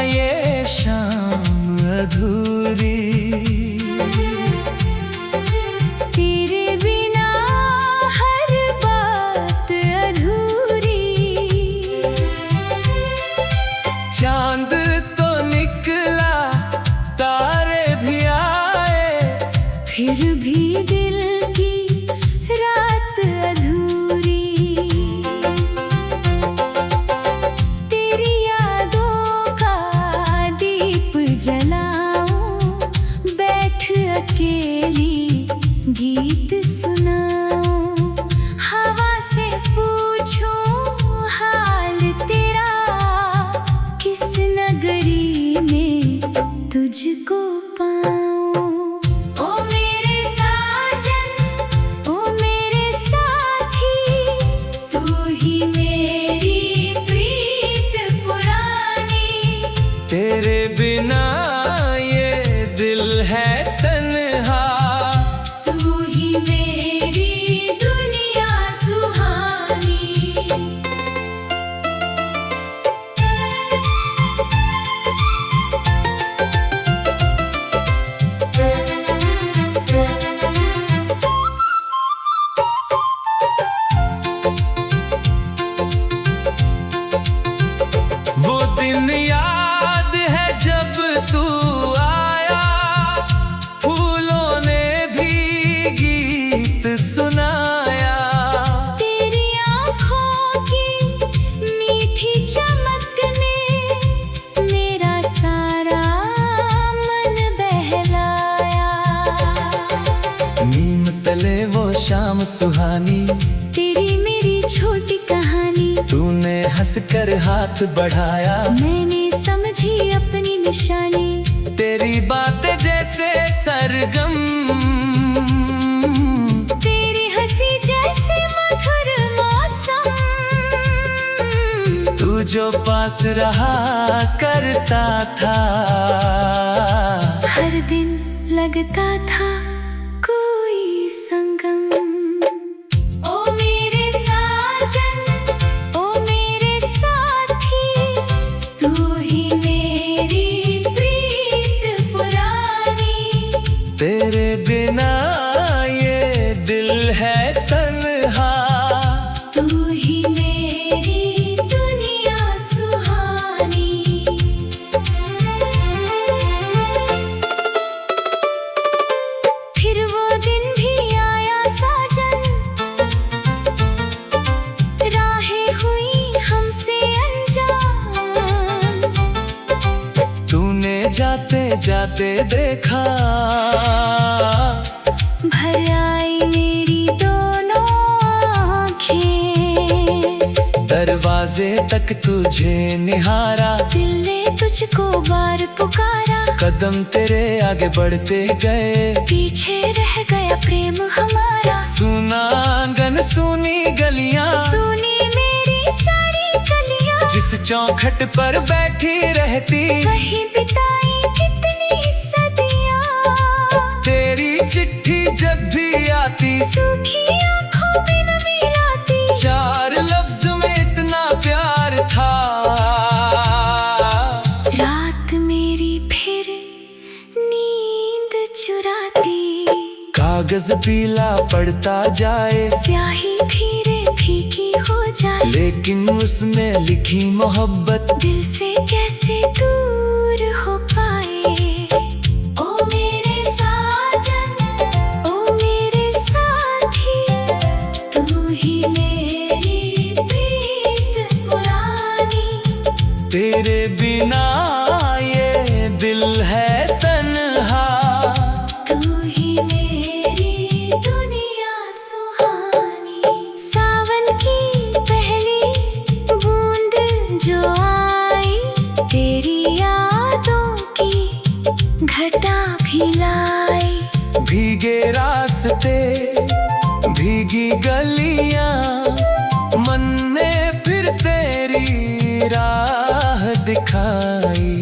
ये शाम अधूरी। तेरे बिना हर बात अधूरी। चांद तो निकला, तारे भी आए, फिर भी दिल की रात अधूरी। तेरी यादों का दीप जलाऊं, बैठ अकेली गीत सुनाऊं। हवा से पूछूं हाल तेरा, किस नगरी में तुझको पाऊं। ओ मेरे साजन, ओ मेरे साथी, तू ही मेरी प्रीत पुरानी। तेरे बिना ये दिल है तन्हा, तू ही मेरी दुनिया सुहानी। वो दिन याद है जब तू आया, फूलों ने भी गीत सुनाया। तेरी आँखों की मीठी चमक ने मेरा सारा मन बहलाया। नीम तले वो शाम सुहानी, तेरी मेरी छोटी कहानी, तूने हंसकर हाथ बढ़ाया। मैंने समझी अपनी निशानी। तेरी बातें जैसे सरगम, तेरी हंसी जैसे मधुर मौसम। तू जो पास रहा करता था, हर दिन लगता था कोई संगम। ओ मेरे साजन, ओ मेरे साथी, तू ही मेरी प्रीत पुरानी। तेरे बिना ये दिल है तन्हा, तू ही मेरी दुनिया सुहानी। फिर वो दिन भी आया साजन, राहें हुई हमसे अनजान। तूने जाते जाते देखा, भर आई मेरी दोनों आँखें। दरवाजे तक तुझे निहारा, दिल ने तुझको बार पुकारा। कदम तेरे आगे बढ़ते गए, पीछे रह गया प्रेम हमारा। सुना आंगन सुनी गलियां, सुनी मेरी सारी कलियां। जिस चौखट पर बैठी रहती, वहीं बिताई कितनी सदियां। तेरी चिट्ठी जब भी आती, सूखी आँखों में नमी लाती। चार लफ्ज में इतना प्यार था। रात मेरी फिर नींद चुराती। कागज पीला पड़ता जाए, स्याही धीरे फीकी हो जाए। लेकिन उसमें लिखी मोहब्बत दिल से कैसे दूर हो पाए। ओ मेरे साजन, ओ मेरे साथी, तू ही मेरी प्रीत पुरानी। तेरे बिना ये दिल है तन्हा, तू ही मेरी दुनिया सुहानी। सावन की पहली बूंद जो आई, तेरी यादों की घटा भी लाई। भीगे रास्ते भीगी गलियां, मन ने फिर तेरी राह दिखाई।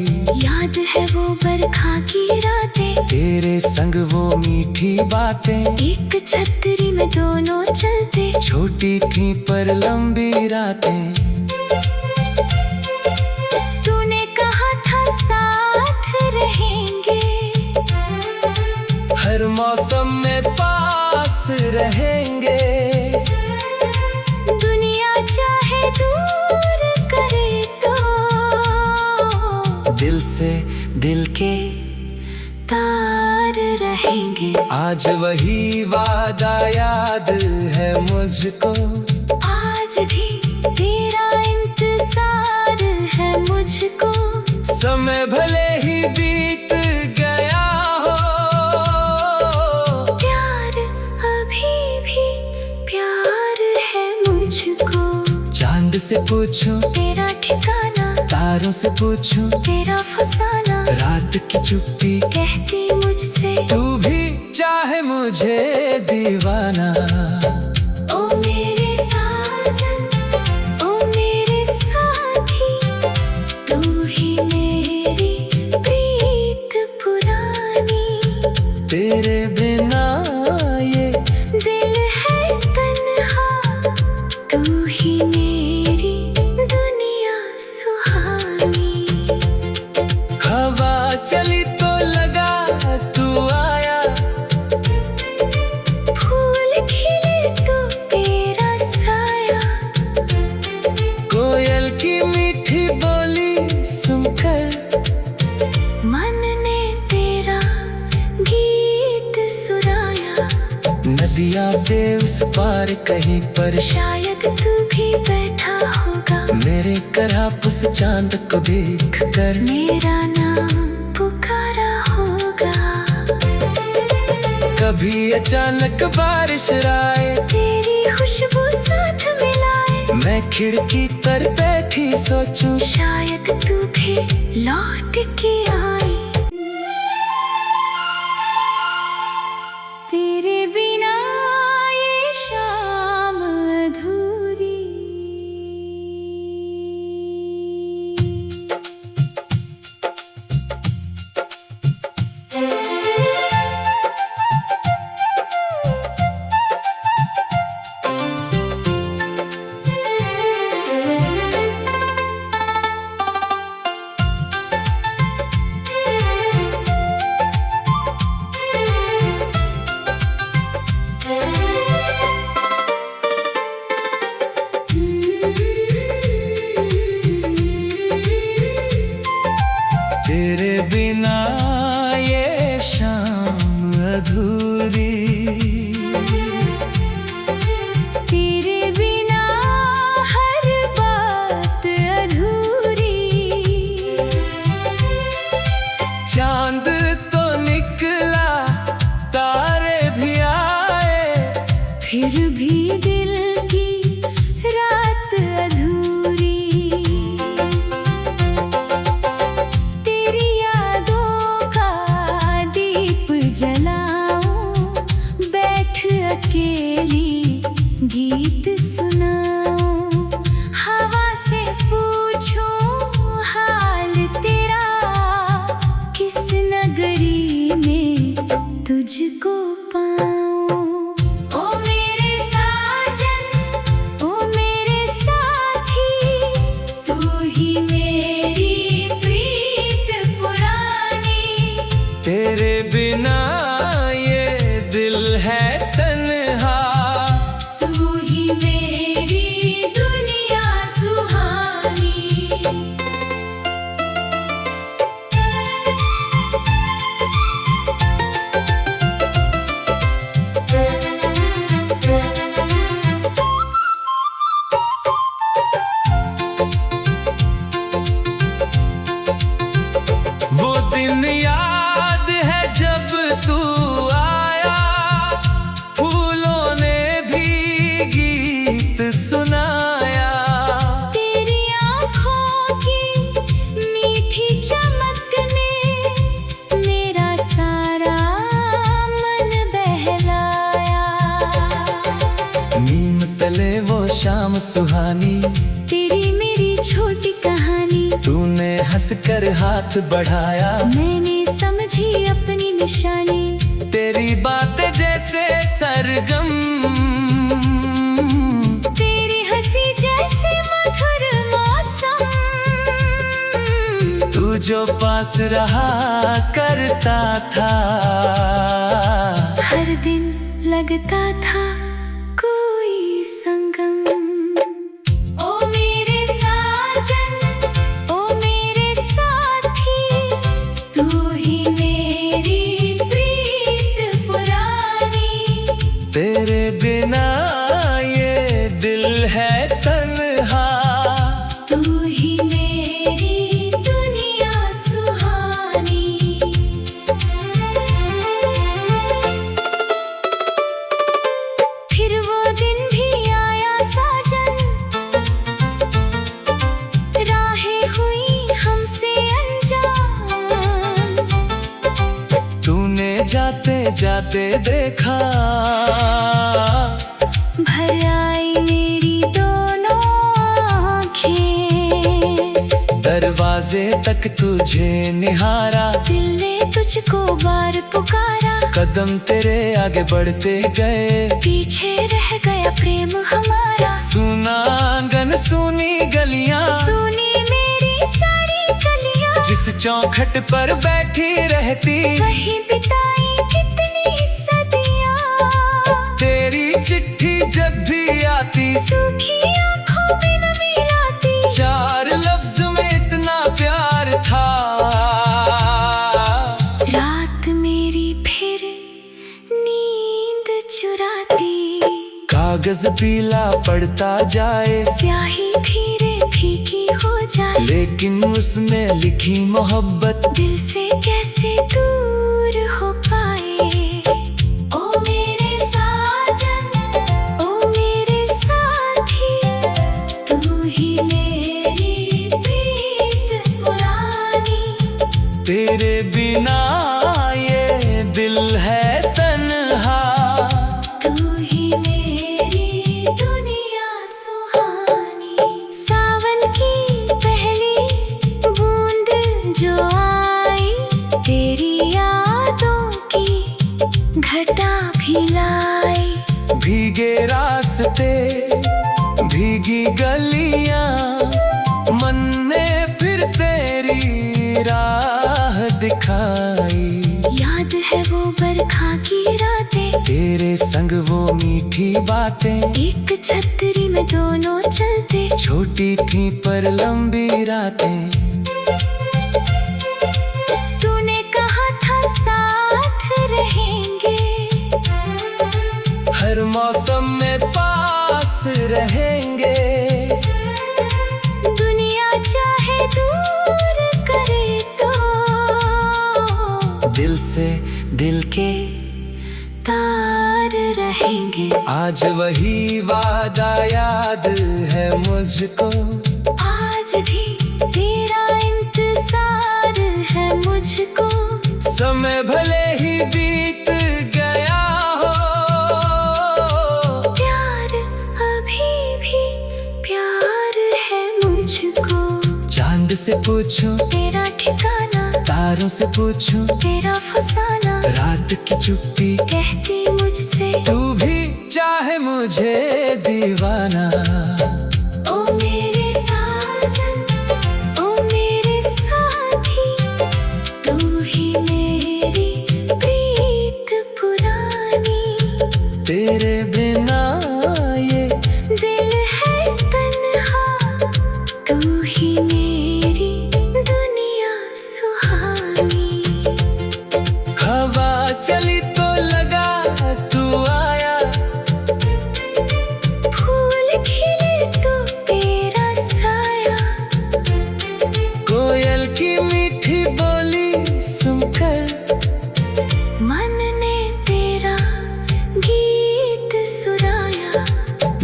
याद है वो बरखा की रातें, तेरे संग वो मीठी बातें, एक छतरी में दोनों चलते। छोटी थी पर लंबी रातें। तूने कहा मौसम में पास रहेंगे। दुनिया चाहे दूर करे तो दिल से दिल के तार रहेंगे। आज वही वादा याद है मुझको, आज भी तेरा इंतजार है मुझको। समय भले ही बीत गया हो, प्यार अभी भी प्यार है मुझको। चांद से पूछूं तेरा ठिकाना, तारों से पूछूं तेरा फसाना, रात की चुप्पी कहती मुझसे तू भी चाहे मुझे दीवाना। ओ मेरे साजन, ओ मेरे साथी, तू ही मेरी प्रीत पुरानी। तेरे बिना ये दिल है तन्हा, तू ही मेरी दुनिया सुहानी। हवा चली तो लगा तू आया, फूल खिले तो तेरा साया। कोयल की मीठी बोली सुनकर मन ने तेरा गीत सुनाया। नदियाँ पे उस पार कहीं पर शायद तू भी बैठा होगा, मेरे करापुस चांद को देख कर मेरा नाम पुकारा होगा। कभी अचानक बारिश आए, तेरी खुशबू साथ मिलाए, मैं खिड़की पर बैठी सोचूं शायद तू भी लौट के आए। तेरे बिना ये शाम अधूरी। तेरे बिना ये शाम अधूरी। तेरे बिना हर बात अधूरी। चांद तो निकला, तारे भी आए, फिर भी दिल की रात अधूरी। तेरी यादों का दीप जलाऊं, बैठ अकेली गीत सुनाऊं। हवा से पूछूं हाल तेरा, किस नगरी में तुझको पाऊं। ओ मेरे साजन, ओ मेरे साथी, तू ही मेरी प्रीत पुरानी। तेरे बिना ये दिल है तन्हा, तू ही मेरी दुनिया सुहानी। वो दिन याद है जब तू आया, फूलों ने भी गीत सुनाया। तेरी आँखों की मीठी चमक ने मेरा सारा मन बहलाया। नीम तले वो शाम सुहानी, तेरी मेरी छोटी कहानी। तूने हंसकर हाथ बढ़ाया, मैंने समझी अपनी निशानी। तेरी बातें जैसे सरगम, तेरी हंसी जैसे मधुर मौसम। तू जो पास रहा करता था, हर दिन लगता था कोई संगम। ओ मेरे साजन, ओ मेरे साथी, तू ही मेरी प्रीत पुरानी। तेरे बिना ये दिल है तन्हा, तू ही मेरी दुनिया सुहानी। फिर वो दिन भी आया साजन, राहें हुई हमसे अनजान। तूने जाते जाते देखा, भर आई मेरी दोनों आँखें। दरवाजे तक तुझे निहारा, दिल ने तुझको बार पुकारा। कदम तेरे आगे बढ़ते गए, पीछे रह गया प्रेम हमारा। सुना आंगन सुनी गलियां, सुनी मेरी सारी गलियां। जिस चौखट पर बैठी रहती, वहीं बिताई कितनी सदियां। तेरी चिट्ठी जब भी आती, सूखी आँखों में नमी लाती। चार लफ्ज में इतना प्यार था। रात मेरी फिर नींद चुराती, कागज पीला पड़ता जाए, स्याही धीरे फीकी हो जाए। लेकिन उसमें लिखी मोहब्बत दिल से कैसे दूर हो पाए। ओ मेरे साजन, ओ मेरे साथी, तू ही मेरी प्रीत पुरानी। तेरे बिना ये दिल है तन्हा, तू ही मेरी दुनिया सुहानी। सावन की पहली बूंद जो आई, तेरी यादों की घटा भी लाई। भीगे रास्ते भीगी गलियां, मन ने फिर तेरी राह दिखाई। याद है वो बरखा की रातें, तेरे संग वो मीठी बातें, एक छतरी में दोनों चलते। छोटी थी पर लंबी रातें। तूने कहा था साथ रहेंगे, हर मौसम में पास रहेंगे। दुनिया चाहे दूर करे तो दिल से दिल के तार रहेंगे। आज वही वादा याद है मुझको, आज भी तेरा इंतजार है मुझको। समय भले ही बीत गया हो, प्यार अभी भी प्यार है मुझको। चांद से पूछूं तेरा ठिकाना, तारों से पूछूं तेरा फसाना, रात की चुप्पी कहती मुझसे तू भी चाहे मुझे दीवाना। ओ मेरे साजन, ओ मेरे साथी, तू ही मेरी प्रीत पुरानी। तेरे बिना ये दिल है तन्हा, तू ही मेरी दुनिया सुहानी। हवा चली तो लगा तू आया, फूल खिले तो तेरा साया। कोयल की मीठी बोली सुनकर, मन ने तेरा गीत सुनाया।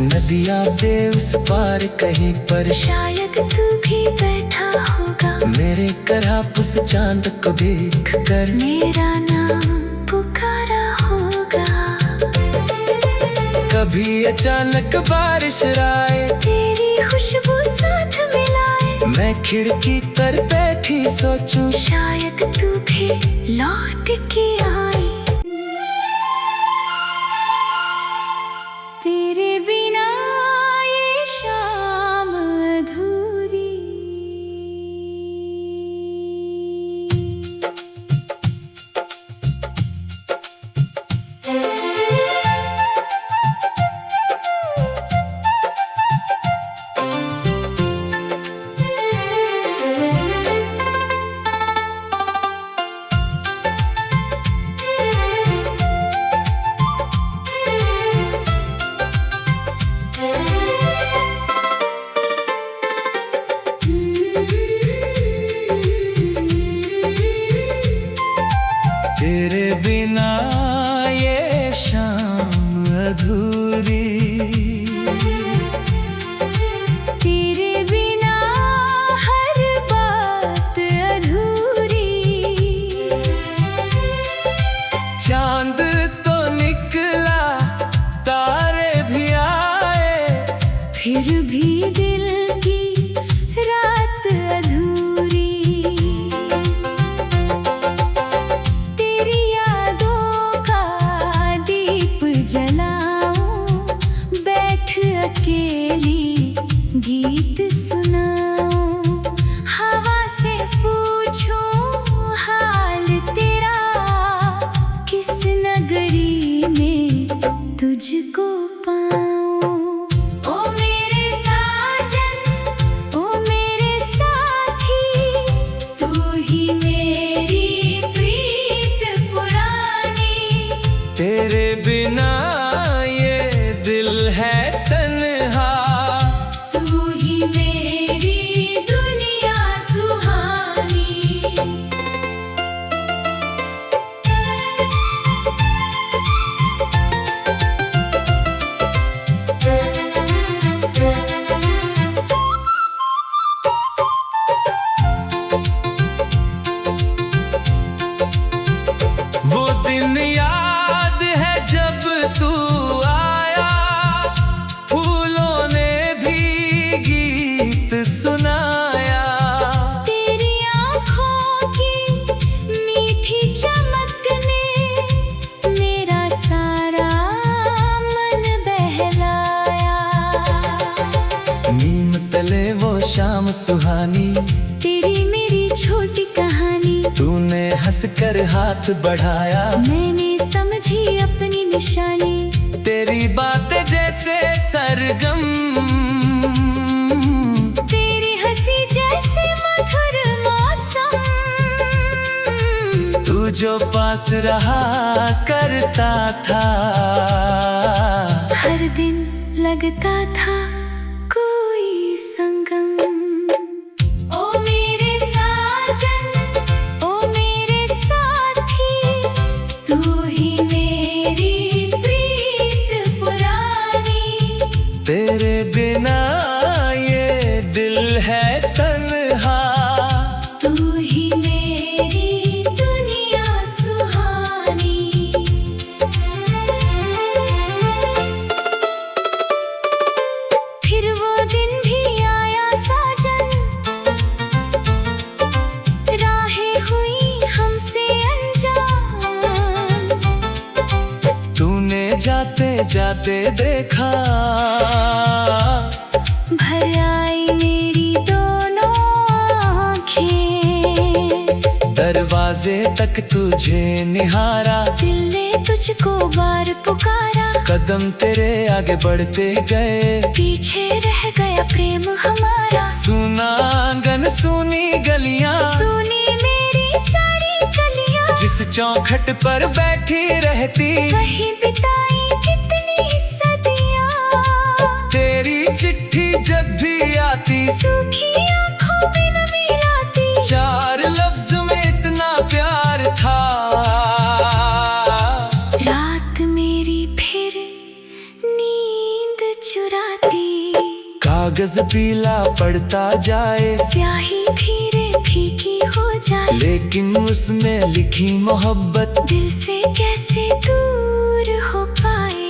नदियाँ दे उस पार कहीं पर, शायद तू भी बैठा होगा, मेरे करहप उस चांद को देख कर। मेरा नाम पुकारा होगा। कभी अचानक बारिश आए, तेरी खुशबू साथ मिलाए। मैं खिड़की पर बैठी सोचूं, शायद तू भी लौट के आए। तेरे बिना ये शाम अधूरी। सुहानी, तेरी मेरी छोटी कहानी। तूने हंसकर हाथ बढ़ाया, मैंने समझी अपनी निशानी। तेरी बातें जैसे सरगम, तेरी हंसी जैसे मधुर मौसम। तू जो पास रहा करता था, हर दिन लगता था कोई संगम। ओ मेरे साजन, ओ मेरे साथी, तू ही मेरी प्रीत पुरानी। तेरे बिना ये दिल है तन्हा, तू ही मेरी दुनिया सुहानी। फिर वो दिन भी आया साजन, राहें हुई हमसे अनजान। तूने जाते जाते देखा, भर आई मेरी दोनों आँखें। दरवाजे तक तुझे निहारा, दिल ने तुझको बार पुकारा। कदम तेरे आगे बढ़ते गए, पीछे रह गया प्रेम हमारा। सुना आंगन सुनी गलियां, सुनी मेरी सारी गलियां। जिस चौखट पर बैठी रहती, वहीं बिताई कितनी सदियां। तेरी चिट्ठी जब भी आती, सूखी आँखों में नमी लाती। चार लफ्ज में इतना प्यार था। रात मेरी फिर नींद चुराती। कागज पीला पड़ता जाए, स्याही धीरे फीकी हो जाए। लेकिन उसमें लिखी मोहब्बत दिल से कैसे दूर हो पाए।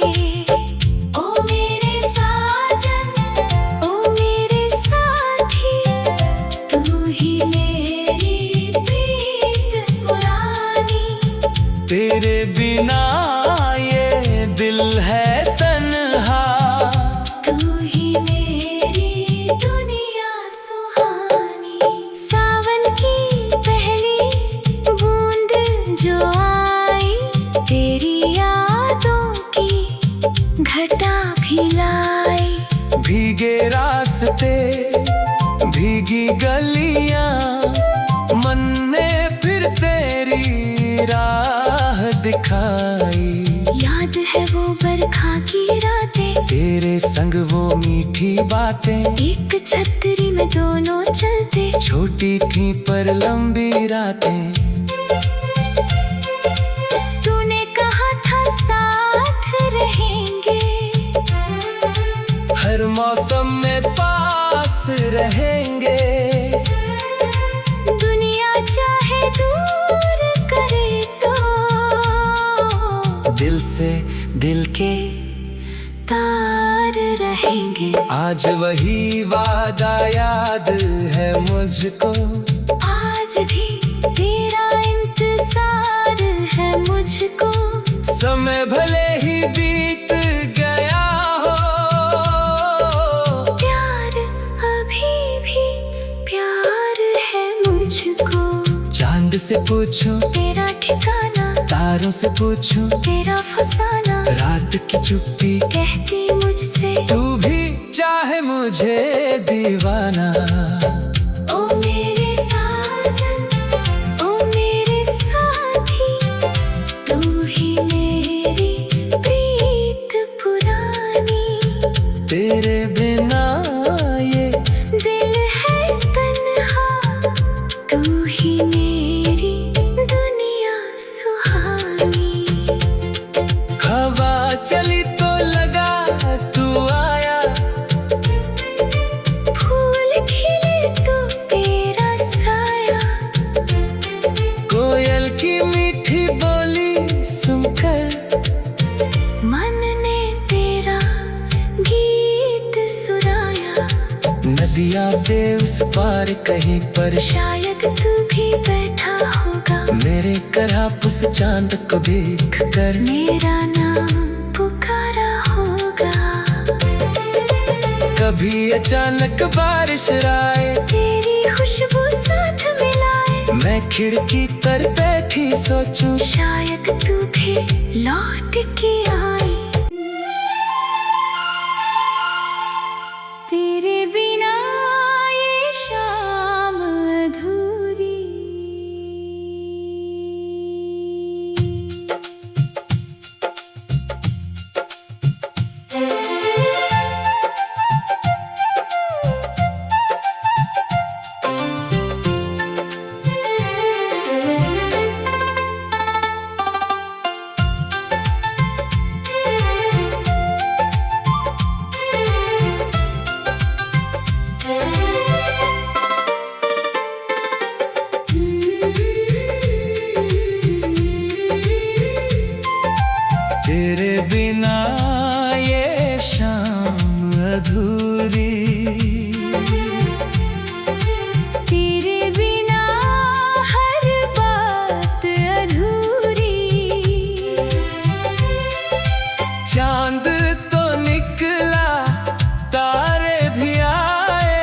ओ मेरे साजन, ओ मेरे साथी, तू ही मेरी प्रीत पुरानी। तेरे बिना ये दिल है तन्हा, तू ही मेरी दुनिया सुहानी। सावन की पहली बूंद जो आई, तेरी यादों की घटा भी लाई। भीगे रास्ते भीगी गलियां, मन ने फिर तेरी राह दिखाई। याद है वो बरखा की रातें, तेरे संग वो मीठी बातें, एक छतरी में दोनों चलते। छोटी थी पर लंबी रातें। तूने कहा था साथ रहेंगे, हर मौसम में पास रहेंगे। दुनिया चाहे दूर करे तो दिल से दिल के तार रहेंगे। आज वही वादा याद है मुझको, आज भी तेरा इंतजार है मुझको। समय भले ही बीत गया हो, प्यार अभी भी प्यार है मुझको। चांद से पूछूं तेरा ठिकाना, तारों से पूछूं तेरा फसाना। रात की चुप्पी कहती मुझसे, तू भी चाहे मुझे दीवाना। ओ मेरे साजन, ओ मेरे साथी, तू ही मेरी प्रीत पुरानी। तेरे बिना ये दिल है तन्हा, तू ही मेरी दुनिया सुहानी। हवा चली तो लगा तू आया, फूल खिले तो तेरा साया। कोयल की मीठी बोली सुनकर, मन ने तेरा गीत सुनाया। नदियाँ पे उस पार कहीं पर, शायद तू भी बैठा होगा। मेरे कराप उस चांद को देख कर, मेरा नाम पुकारा होगा। कभी अचानक बारिश आए, तेरे मैं खिड़की पर बैठी सोचूं शायद तू भी लौट के आई। तेरे बिना ये शाम अधूरी। तेरे बिना ये शाम अधूरी। तेरे बिना हर बात अधूरी। चांद तो निकला, तारे भी आए,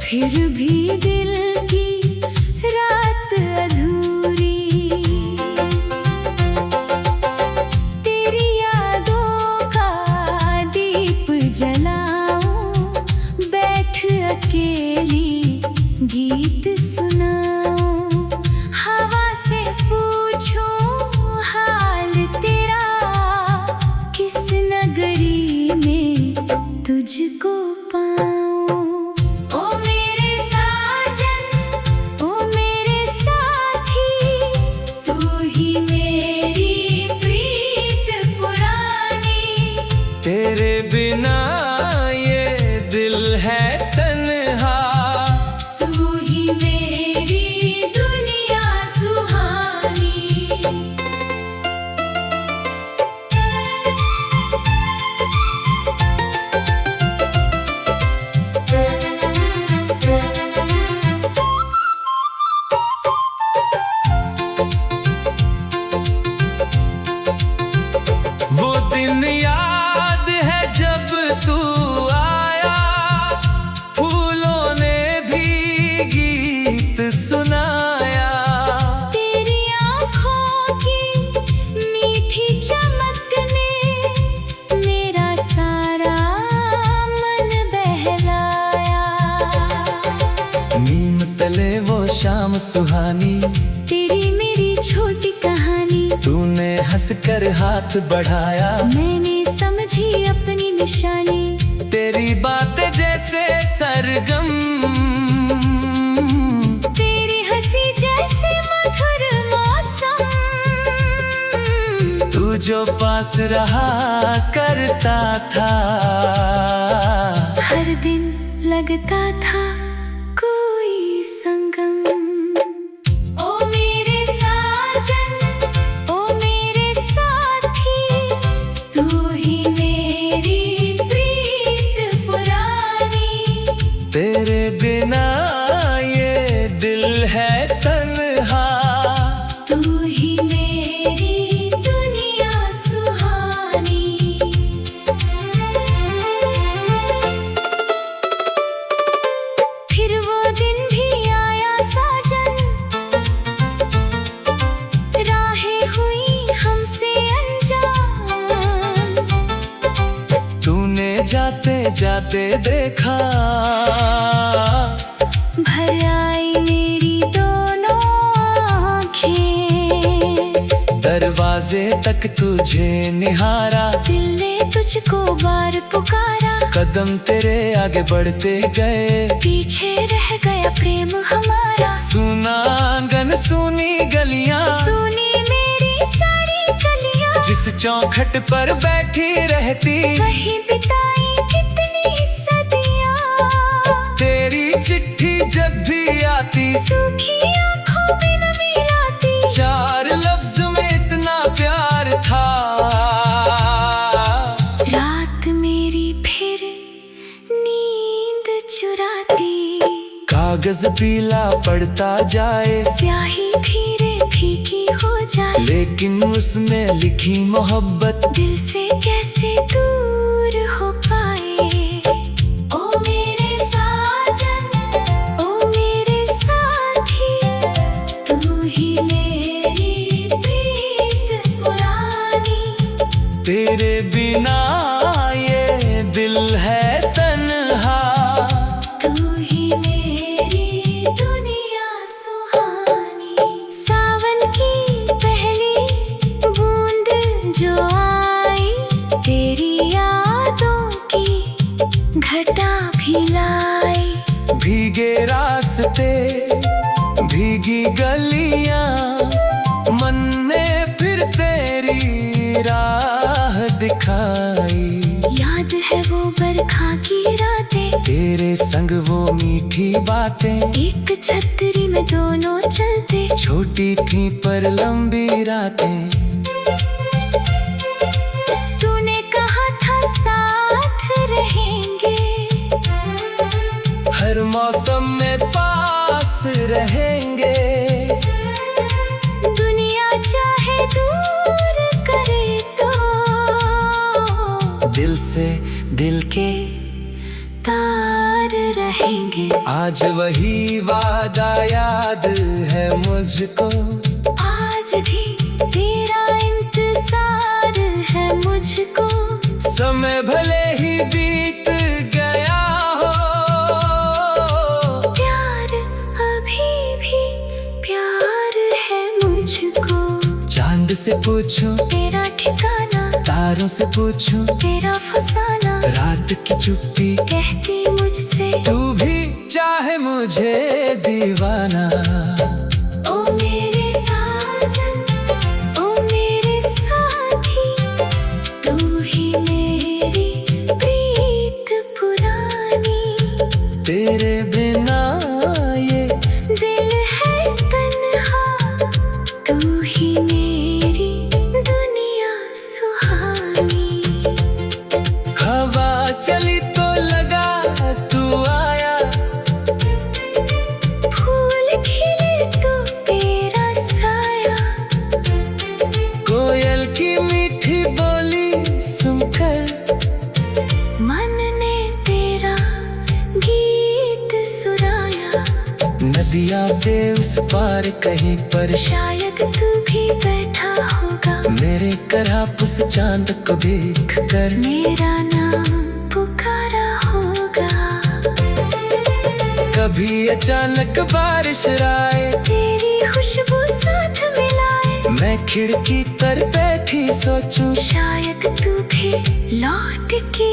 फिर भी दिल की रात अधूरी। तेरी यादों का दीप जलाऊं, बैठ अकेली गीत सुनाऊं। हवा से पूछूं हाल तेरा, किस नगरी में तुझको पाऊं। ओ मेरे साजन, ओ मेरे साथी, तू ही मेरी प्रीत पुरानी। तेरे बिना ये दिल है तन्हा, तू ही मेरी दुनिया सुहानी। वो दिन याद है जब तू आया, फूलों ने भी गीत सुनाया। तेरी आँखों की मीठी चमक ने मेरा सारा मन बहलाया। नीम तले वो शाम सुहानी, तेरी मेरी छोटी कहानी, तूने हंसकर हाथ बढ़ाया। मैंने समझी अपनी निशानी। तेरी बातें जैसे सरगम, तेरी हंसी जैसे मधुर मौसम। तू जो पास रहा करता था, हर दिन लगता था कोई संगम। ओ मेरे साजन, ओ मेरे साथी, तू ही मेरी प्रीत पुरानी। तेरे बिना ये दिल है तन्हा, तू ही मेरी दुनिया सुहानी। फिर वो दिन भी आया साजन, राहें हुई हमसे अनजान। तूने जाते जाते देखा, भर आई मेरी दोनों आँखें। दरवाजे तक तुझे निहारा, दिल ने तुझको बार पुकारा। कदम तेरे आगे बढ़ते गए, पीछे रह गया प्रेम हमारा। सुना आंगन सुनी गलियां, सुनी मेरी सारी गलियां। जिस चौखट पर बैठी रहती, वहीं बिताई कितनी सदियां। तेरी चिट्ठी जब भी आती, सूखी आँखों में नमी लाती। चार लफ्ज में इतना प्यार था। रात मेरी फिर नींद चुराती। कागज पीला पड़ता जाए, स्याही धीरे फीकी हो जाए। लेकिन उसमें लिखी मोहब्बत दिल से कैसे दूर हो पाए। ओ मेरे साजन, ओ मेरे साथी, तेरे बिना ये दिल है तन्हा। तू ही मेरी दुनिया सुहानी। सावन की पहली बूंद जो आई, तेरी यादों की घटा भी लाई। भीगे रास्ते भीगी गलियां, मन ने फिर तेरी राह दिखाई। याद है वो बरखा की रातें, तेरे संग वो मीठी बातें। एक छतरी में दोनों चलते, छोटी थी पर लंबी रातें। तूने कहा था साथ रहेंगे, हर मौसम में पास रहेंगे। दुनिया चाहे दूर करे तो दिल से दिल के तार रहेंगे। आज वही वादा याद है मुझको, आज भी तेरा इंतजार है मुझको। समय भले ही बीत गया हो, प्यार अभी भी प्यार है मुझको। चांद से पूछूं तेरा ठिकाना, तारों से पूछूं तेरा फसाना, रात की चुप्पी कहती मुझसे तू भी चाहे मुझे दीवाना। ओ मेरे साजन, ओ मेरे साथी, तू ही मेरी प्रीत पुरानी। तेरे बिना ये दिल है तन्हा, तू ही मेरी दुनिया सुहानी। हवा चली तो लगा तू आया, फूल खिले तो तेरा साया। कोयल की मीठी बोली सुनकर मन ने तेरा गीत सुनाया। नदियाँ पे उस पार कहीं पर शायद तू भी बैठा होगा, मेरे कराप उस चांद को देख कर मेरा नाम पुकारा होगा। कभी अचानक बारिश आए, तेरी खुशबू साथ मिलाए। मैं खिड़की तर बैठी सोचूं शायद तू भी लौट के